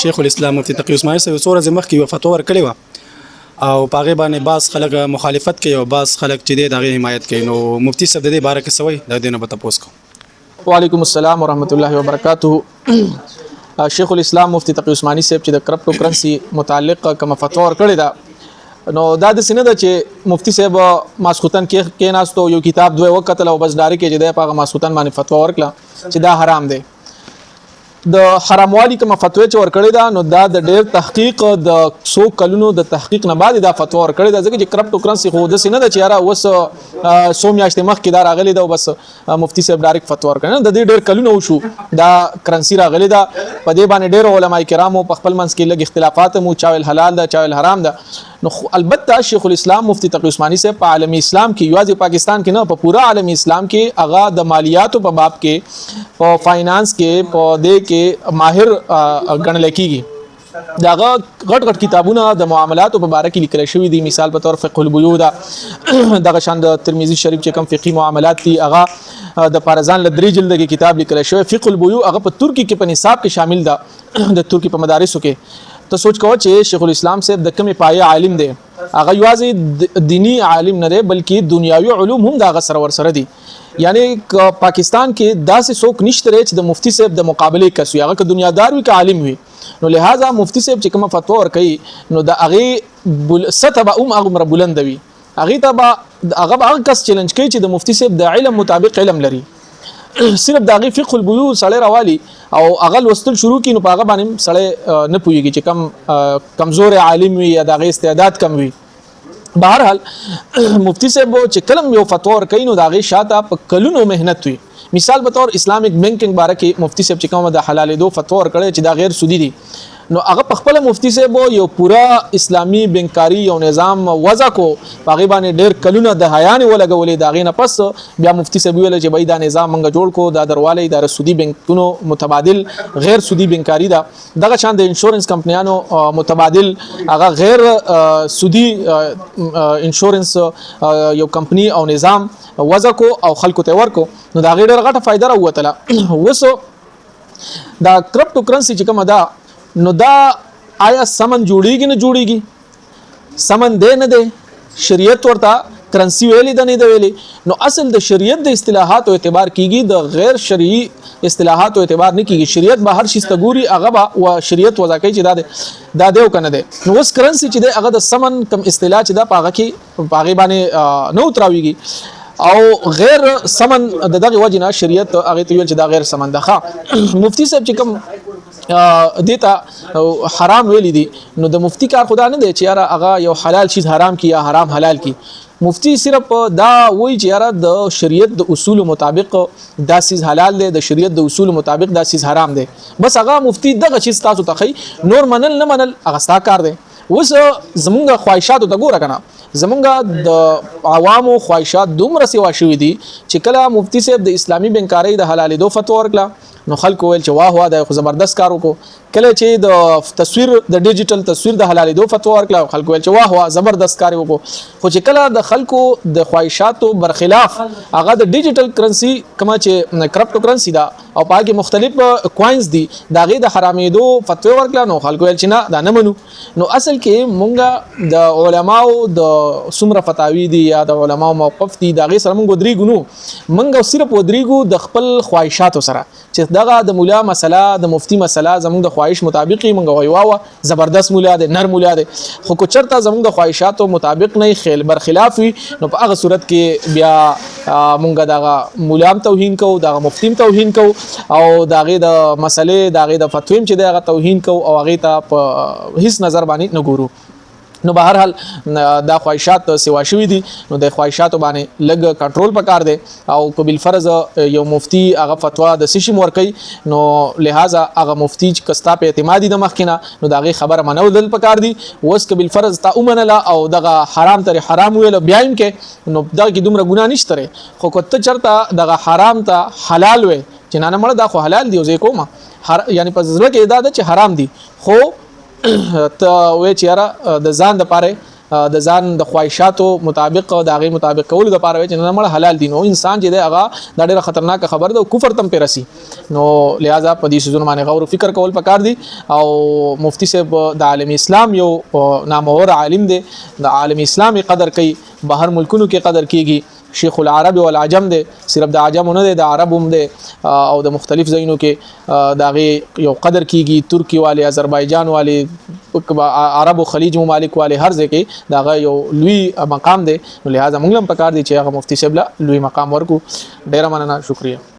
شیخ الاسلام مفتی تقی عثماني صاحب څو ورځې مخکې یوه فتوا ورکړې وه او په هغې باندې بعض خلک مخالفت کوي او بعض خلک چې دی د هغې حمایت کوي. نو مفتی صاحب د دې باره کې څه وایي د دې نه به تپوس کوم. وعلیکم السلام ورحمۃ اللہ وبرکاتہ. شیخ الاسلام مفتی تقی عثماني صاحب چې د کرپټو کرنسي متعلق کوم فتوا ورکړې ده نو دا د سینه ده چې مفتی صاحب ماسخوتن کې ناستو یو کتاب دوی وکتل او بس ډارې کې چې د هغه ماسخوتن باندې فتوا ورکړه چې دا حرام دی. د حراموالي کوم فتوا چې ورکړې ده نو دا د ډېر تحقیق د 100 کلونو د تحقیق نه بعد دا فتوا ورکړې ده ځکه چې کرپټو کرنسي خو د سینه ده چې یاره اوس 100 میاشتې مخکې دا راغلی ده او بس مفتی صاحب ډایرکټ فتوا ورکړه. د دې ډېر کلونه وشو دا کرنسي راغلی ده په دې باندې ډېر علما کرامو په خپل منځ کې لږ اختلافات مو چا ویل حلال ده چا ویل حرام ده. نو البته شیخ الاسلام مفتی تقی عثماني صاحب په عالمی اسلام کې یوازې پاکستان کې نه په پورا عالمی اسلام کې هغه د مالیاتو په باب کې په فاینانس کې په دې کې ماهر ګڼل کېږي. داغه غټ غټ کتابونه د معاملاتو په اړه کې لیکل شوی دي. مثال په تور فقه البيوع دا دغه شان د ترمذی شریف چې کوم فقهي معاملات دي هغه د پارزان لدري جلد کې کتاب لیکل شوی. فقه البيوع هغه په ترکی کې په نصاب کې شامل ده د ترکی په مدارسو کې. ته سوچ کوه چې شیخ الاسلام صاحب د کومې پایه عالم دی هغه یوازې دینی عالم نه دی بلکې دنیاوي علوم هم د هغه سره ورسره دي. یعنی پاکستان کې داسې څوک نشته چې د مفتی صاحب د مقابله کس وي هغه که دنیادار وي که عالم وي. نو لہذا مفتی صاحب چې کومه فتوا ورکوي نو د هغې سطح به هم هغومره بلنده وي. هغې ته به هغه کس چیلنج کوي چې د مفتی صاحب د علم مطابق علم لري. صرف د هغې فقه البيوع سړی راوالي او هغه لوستل شروع کړي نو په هغه باندې سړی نه پوهېږي چې کم کمزور عالم وي یا د هغې استعداد کم وي. بهرحال مفتی صاحب چې کله یو فتوا ورکوي نو د هغې شاته په کلونو محنت وي. مثال په طور اسلامیک بینکنګ باره کې مفتی صاحب چې کومه د حلالېدو فتوا ورکړی چې دا غیر سودي دي نو هغه په خپل مفتی صاحب یو پورا اسلامی بینکاری یو نظام وضع کو په هغې باندې ډېر کلونه د حیانې ولګولې. د هغې نه پس بیا مفتی صاحب ویل چې بھائی دا نظام موږ جوړ کو دا دروالی دا سودي بینکونو متبادل غیر سودي بینکاری ده. دغه شان د انشورنس کمپنیانو متبادل هغه غیر سودي انشورنس یو کمپنی او نظام وضع کو او خلکو ته ورکو نو د هغې ډېره غټه فایده راووتله. اوس دا کرپټو کرنسي چې کومه ده نو دا آیا سمن جوړیږي نه جوړیږي سمن دی نه دی شریعت ورته کرنسي ویلې ده نه ده ویلې. نو اصل د شریعت د اصطلاحاتو اعتبار کیږي د غیر شرعي اصطلاحاتو اعتبار نه کیږي. شریعت به هر شي ته ګوري هغه به شریعت وضع کوي چې دا دی او که نه دی. نو اوس کرنسي چې دی هغه د سمن کم اصطلاح چې ده په هغې باندې نه اتراویږي او غیر سمن د دغه وجه نه شریعت هغې ته ویل چې دا غیر سمن ده. مفتی صاحب چې کوم دیتا حرام ویلی دي نو د مفتی کار خدا نه دی چې یاره هغه یو حلال چیز حرام کی یا حرام حلال کی. مفتی صرف دا وایي چې یاره د شریعت د اصول مطابق دا چیز حلال دی د شریعت د اصول مطابق دا چیز حرام دی. بس هغه مفتی دغه چیز تاسو ته ښیي نور منل نه منل هغه ستا کار دی. اوس زمونږ خواهشاتو ته ګوره که نه زمونږ د عوامو خواهشات دومره سوا شوي دي چې کله مفتی صاحب د اسلامي بینکارۍ د حلالېدو فتوا ورکړه نو خلکو ویل چې واه واه دا خو زبردست کار وکړو. کله چې د تصویر د ډیجیټل تصویر د حلالېدو فتوا ورکړه خلکو ویل چې واه واه زبردست کار وکړو. خو چې کله د خلکو د خواهشاتو برخلاف هغه د ډیجیټل کرنسي کومه چې کرپټو کرنسي ده او په هغې کې مختلف کوینز دي د هغې د حرامېدو فتوا ورکړه نو خلکو ویل چې نه دا نه منو. نو اصل کې مونږ د علماو د څومره فتاوی دي یا د علماو موقف دي د هغې سره مونږ ودرېږو نو مونږ صرف ودرېږو د خپل خواهشاتو سره چې دغه د مولا مسله د مفتی مسله زمونږ د خواهش مطابق مونږ وایو واوه زبردست مولا دی نر مولا دی. خو که چېرته زمونږ د خواهشاتو مطابق نه برخلاف وي نو په هغه صورت کې بیا مونږ دغه مولا هم توهین کوو دغه مفتی هم توهین کوو او د هغې د مسلې د هغې د فتوی هم چې دی هغه توهین کوو او هغې ته په هیڅ نظر باندې نه ګورو. نو بهرحال دا خواهشات سوا شوي دي نو د خواهشاتو باندې لږ کنټرول پکار دی او که بالفرض یو مفتی هغه فتوا د څه شي ورکوي نو لہذا هغه مفتی چې که ستا په اعتمادي د مخکې نه نو د هغې خبره منول پکار دي. اوس که بالفرض تا ومنله او دغه حرام ترې حرام ویله بیا هم کې نو دغه کې دومره ګناه نشته دی. خو که ته چېرته دغه حرام ته حلال وی چې نه نه مړه دا خو حلال دی او زه یې کومه یعنی په زړه کې دا ده چې حرام دي خو ته وایې چې یاره د ځان دپاره د ځان د خواهشاتو مطابق د هغه مطابق کول د پاره چې نه مړ حلال دي نو انسان چې دی هغه د ډېر خطرناک خبر ده کفر تم پیرسي نو لہذا په دې سيزونو باندې غور او فکر کول پکار دي او مفتی صاحب د عالم اسلام یو نامور عالم دی د عالم اسلامي قدر کوي بهر ملکونو کې قدر کیږي شیخ العرب والعجم دی صرف د عجم نه دی د عرب هم دی او د مختلف ځایونو کې دغه یو قدر کیږي ترکی والے آذربایجان والے عرب او خلیج ممالک والے هر ځای کې دغه یو لوی مقام دی نو لہذا موږ هم پکار دي چې هغه مفتی صاحب له لوی مقام ورکو ډیر مننه شکریہ